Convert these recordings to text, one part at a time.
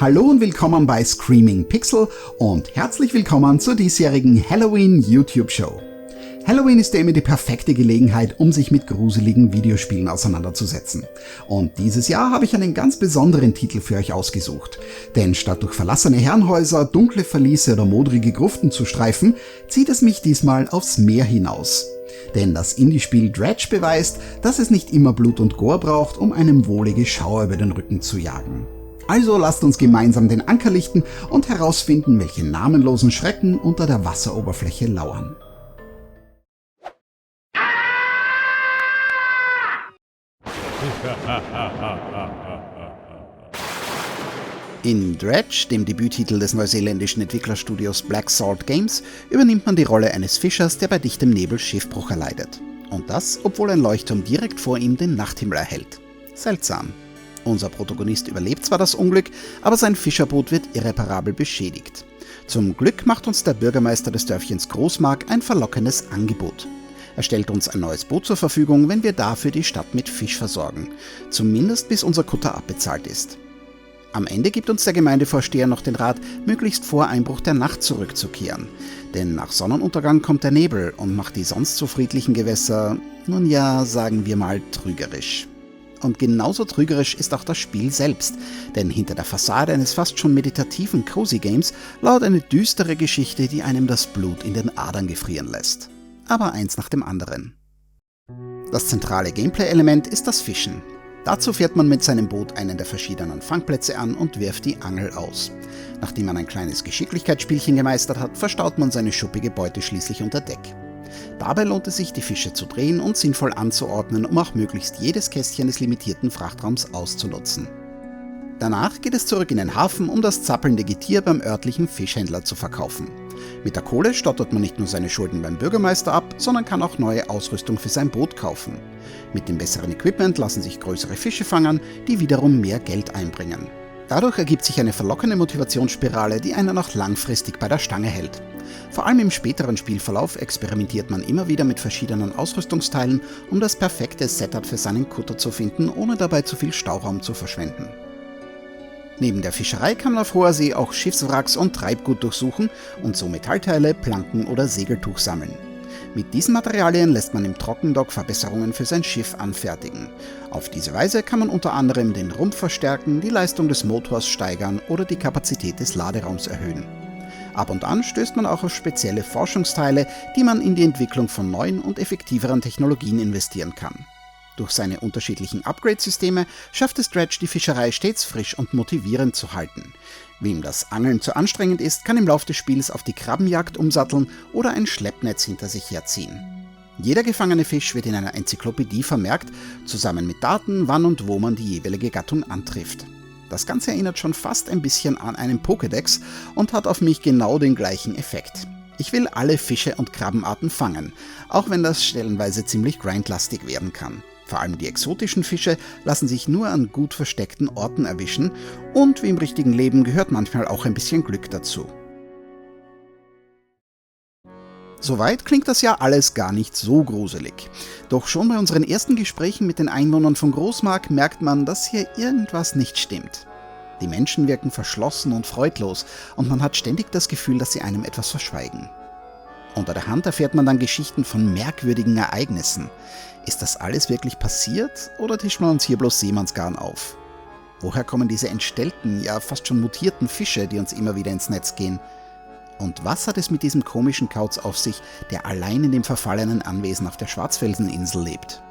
Hallo und willkommen bei Screaming Pixel und herzlich willkommen zur diesjährigen Halloween YouTube-Show. Halloween ist ja immer die perfekte Gelegenheit, um sich mit gruseligen Videospielen auseinanderzusetzen. Und dieses Jahr habe ich einen ganz besonderen Titel für euch ausgesucht. Denn statt durch verlassene Herrenhäuser, dunkle Verliese oder modrige Gruften zu streifen, zieht es mich diesmal aufs Meer hinaus. Denn das Indie-Spiel Dredge beweist, dass es nicht immer Blut und Gore braucht, um einem wohlige Schauer über den Rücken zu jagen. Also lasst uns gemeinsam den Anker lichten und herausfinden, welche namenlosen Schrecken unter der Wasseroberfläche lauern. In Dredge, dem Debüttitel des neuseeländischen Entwicklerstudios Black Salt Games, übernimmt man die Rolle eines Fischers, der bei dichtem Nebel Schiffbruch erleidet. Und das, obwohl ein Leuchtturm direkt vor ihm den Nachthimmel erhellt. Seltsam. Unser Protagonist überlebt zwar das Unglück, aber sein Fischerboot wird irreparabel beschädigt. Zum Glück macht uns der Bürgermeister des Dörfchens Großmark ein verlockendes Angebot. Er stellt uns ein neues Boot zur Verfügung, wenn wir dafür die Stadt mit Fisch versorgen. Zumindest bis unser Kutter abbezahlt ist. Am Ende gibt uns der Gemeindevorsteher noch den Rat, möglichst vor Einbruch der Nacht zurückzukehren. Denn nach Sonnenuntergang kommt der Nebel und macht die sonst so friedlichen Gewässer, nun ja, sagen wir mal, trügerisch. Und genauso trügerisch ist auch das Spiel selbst, denn hinter der Fassade eines fast schon meditativen Cozy Games lauert eine düstere Geschichte, die einem das Blut in den Adern gefrieren lässt. Aber eins nach dem anderen. Das zentrale Gameplay-Element ist das Fischen. Dazu fährt man mit seinem Boot einen der verschiedenen Fangplätze an und wirft die Angel aus. Nachdem man ein kleines Geschicklichkeitsspielchen gemeistert hat, verstaut man seine schuppige Beute schließlich unter Deck. Dabei lohnt es sich, die Fische zu drehen und sinnvoll anzuordnen, um auch möglichst jedes Kästchen des limitierten Frachtraums auszunutzen. Danach geht es zurück in den Hafen, um das zappelnde Getier beim örtlichen Fischhändler zu verkaufen. Mit der Kohle stottert man nicht nur seine Schulden beim Bürgermeister ab, sondern kann auch neue Ausrüstung für sein Boot kaufen. Mit dem besseren Equipment lassen sich größere Fische fangen, die wiederum mehr Geld einbringen. Dadurch ergibt sich eine verlockende Motivationsspirale, die einen auch langfristig bei der Stange hält. Vor allem im späteren Spielverlauf experimentiert man immer wieder mit verschiedenen Ausrüstungsteilen, um das perfekte Setup für seinen Kutter zu finden, ohne dabei zu viel Stauraum zu verschwenden. Neben der Fischerei kann man auf hoher See auch Schiffswracks und Treibgut durchsuchen und so Metallteile, Planken oder Segeltuch sammeln. Mit diesen Materialien lässt man im Trockendock Verbesserungen für sein Schiff anfertigen. Auf diese Weise kann man unter anderem den Rumpf verstärken, die Leistung des Motors steigern oder die Kapazität des Laderaums erhöhen. Ab und an stößt man auch auf spezielle Forschungsteile, die man in die Entwicklung von neuen und effektiveren Technologien investieren kann. Durch seine unterschiedlichen Upgrade-Systeme schafft es Dredge, die Fischerei stets frisch und motivierend zu halten. Wem das Angeln zu anstrengend ist, kann im Laufe des Spiels auf die Krabbenjagd umsatteln oder ein Schleppnetz hinter sich herziehen. Jeder gefangene Fisch wird in einer Enzyklopädie vermerkt, zusammen mit Daten, wann und wo man die jeweilige Gattung antrifft. Das Ganze erinnert schon fast ein bisschen an einen Pokédex und hat auf mich genau den gleichen Effekt. Ich will alle Fische und Krabbenarten fangen, auch wenn das stellenweise ziemlich grindlastig werden kann. Vor allem die exotischen Fische lassen sich nur an gut versteckten Orten erwischen und wie im richtigen Leben gehört manchmal auch ein bisschen Glück dazu. Soweit klingt das ja alles gar nicht so gruselig. Doch schon bei unseren ersten Gesprächen mit den Einwohnern von Großmark merkt man, dass hier irgendwas nicht stimmt. Die Menschen wirken verschlossen und freudlos und man hat ständig das Gefühl, dass sie einem etwas verschweigen. Unter der Hand erfährt man dann Geschichten von merkwürdigen Ereignissen. Ist das alles wirklich passiert oder tischt man uns hier bloß Seemannsgarn auf? Woher kommen diese entstellten, ja fast schon mutierten Fische, die uns immer wieder ins Netz gehen? Und was hat es mit diesem komischen Kauz auf sich, der allein in dem verfallenen Anwesen auf der Schwarzfelseninsel lebt?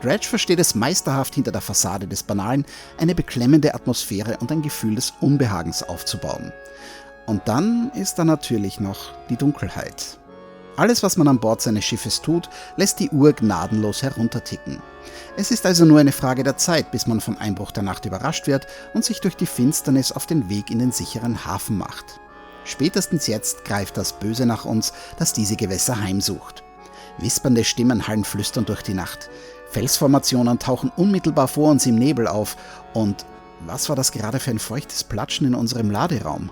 Dredge versteht es meisterhaft, hinter der Fassade des Banalen eine beklemmende Atmosphäre und ein Gefühl des Unbehagens aufzubauen. Und dann ist da natürlich noch die Dunkelheit. Alles, was man an Bord seines Schiffes tut, lässt die Uhr gnadenlos herunterticken. Es ist also nur eine Frage der Zeit, bis man vom Einbruch der Nacht überrascht wird und sich durch die Finsternis auf den Weg in den sicheren Hafen macht. Spätestens jetzt greift das Böse nach uns, das diese Gewässer heimsucht. Wispernde Stimmen hallen flüsternd durch die Nacht. Felsformationen tauchen unmittelbar vor uns im Nebel auf. Und was war das gerade für ein feuchtes Platschen in unserem Laderaum?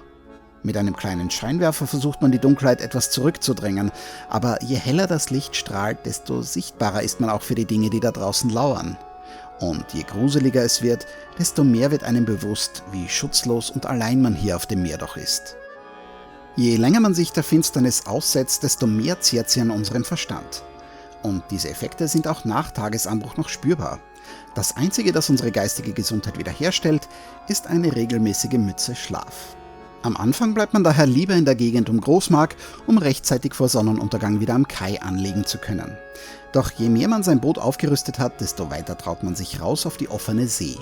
Mit einem kleinen Scheinwerfer versucht man die Dunkelheit etwas zurückzudrängen, aber je heller das Licht strahlt, desto sichtbarer ist man auch für die Dinge, die da draußen lauern. Und je gruseliger es wird, desto mehr wird einem bewusst, wie schutzlos und allein man hier auf dem Meer doch ist. Je länger man sich der Finsternis aussetzt, desto mehr zehrt sie an unseren Verstand. Und diese Effekte sind auch nach Tagesanbruch noch spürbar. Das Einzige, das unsere geistige Gesundheit wiederherstellt, ist eine regelmäßige Mütze Schlaf. Am Anfang bleibt man daher lieber in der Gegend um Großmark, um rechtzeitig vor Sonnenuntergang wieder am Kai anlegen zu können. Doch je mehr man sein Boot aufgerüstet hat, desto weiter traut man sich raus auf die offene See.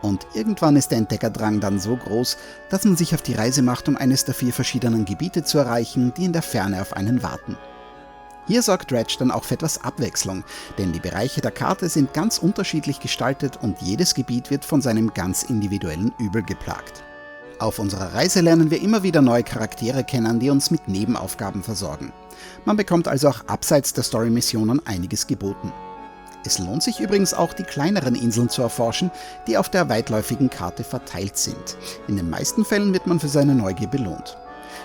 Und irgendwann ist der Entdeckerdrang dann so groß, dass man sich auf die Reise macht, um eines der 4 verschiedenen Gebiete zu erreichen, die in der Ferne auf einen warten. Hier sorgt Dredge dann auch für etwas Abwechslung, denn die Bereiche der Karte sind ganz unterschiedlich gestaltet und jedes Gebiet wird von seinem ganz individuellen Übel geplagt. Auf unserer Reise lernen wir immer wieder neue Charaktere kennen, die uns mit Nebenaufgaben versorgen. Man bekommt also auch abseits der Story-Missionen einiges geboten. Es lohnt sich übrigens auch, die kleineren Inseln zu erforschen, die auf der weitläufigen Karte verteilt sind. In den meisten Fällen wird man für seine Neugier belohnt.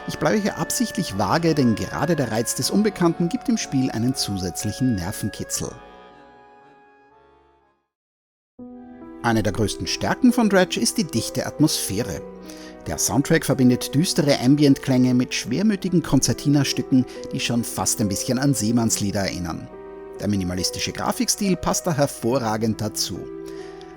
Ich bleibe hier absichtlich vage, denn gerade der Reiz des Unbekannten gibt dem Spiel einen zusätzlichen Nervenkitzel. Eine der größten Stärken von Dredge ist die dichte Atmosphäre. Der Soundtrack verbindet düstere Ambient-Klänge mit schwermütigen Konzertina-Stücken, die schon fast ein bisschen an Seemannslieder erinnern. Der minimalistische Grafikstil passt da hervorragend dazu.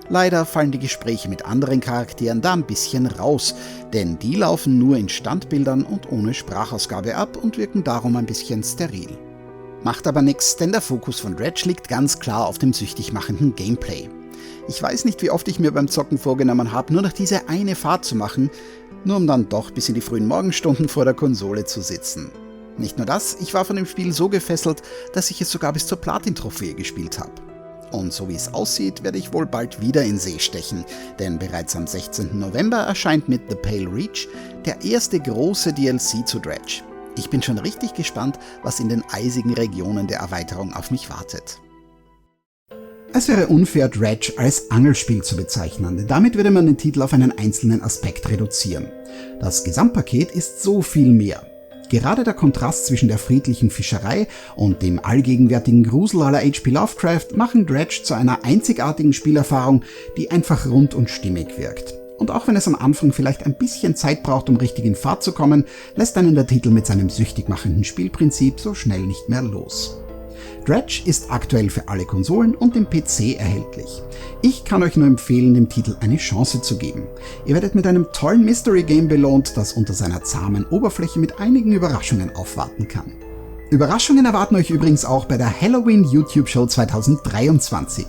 Leider fallen die Gespräche mit anderen Charakteren da ein bisschen raus, denn die laufen nur in Standbildern und ohne Sprachausgabe ab und wirken darum ein bisschen steril. Macht aber nix, denn der Fokus von Dredge liegt ganz klar auf dem süchtig machenden Gameplay. Ich weiß nicht, wie oft ich mir beim Zocken vorgenommen habe, nur noch diese eine Fahrt zu machen, nur um dann doch bis in die frühen Morgenstunden vor der Konsole zu sitzen. Nicht nur das, ich war von dem Spiel so gefesselt, dass ich es sogar bis zur Platin-Trophäe gespielt habe. Und so wie es aussieht, werde ich wohl bald wieder in See stechen, denn bereits am 16. November erscheint mit The Pale Reach der erste große DLC zu Dredge. Ich bin schon richtig gespannt, was in den eisigen Regionen der Erweiterung auf mich wartet. Es wäre unfair, Dredge als Angelspiel zu bezeichnen, denn damit würde man den Titel auf einen einzelnen Aspekt reduzieren. Das Gesamtpaket ist so viel mehr. Gerade der Kontrast zwischen der friedlichen Fischerei und dem allgegenwärtigen Grusel à la H.P. Lovecraft machen Dredge zu einer einzigartigen Spielerfahrung, die einfach rund und stimmig wirkt. Und auch wenn es am Anfang vielleicht ein bisschen Zeit braucht, um richtig in Fahrt zu kommen, lässt einen der Titel mit seinem süchtig machenden Spielprinzip so schnell nicht mehr los. Dredge ist aktuell für alle Konsolen und den PC erhältlich. Ich kann euch nur empfehlen, dem Titel eine Chance zu geben. Ihr werdet mit einem tollen Mystery-Game belohnt, das unter seiner zahmen Oberfläche mit einigen Überraschungen aufwarten kann. Überraschungen erwarten euch übrigens auch bei der Halloween YouTube Show 2023.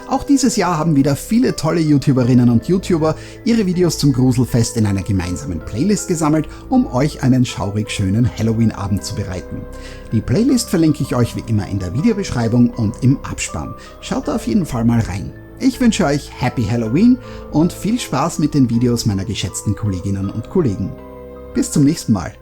Auch dieses Jahr haben wieder viele tolle YouTuberinnen und YouTuber ihre Videos zum Gruselfest in einer gemeinsamen Playlist gesammelt, um euch einen schaurig schönen Halloween-Abend zu bereiten. Die Playlist verlinke ich euch wie immer in der Videobeschreibung und im Abspann. Schaut da auf jeden Fall mal rein. Ich wünsche euch Happy Halloween und viel Spaß mit den Videos meiner geschätzten Kolleginnen und Kollegen. Bis zum nächsten Mal.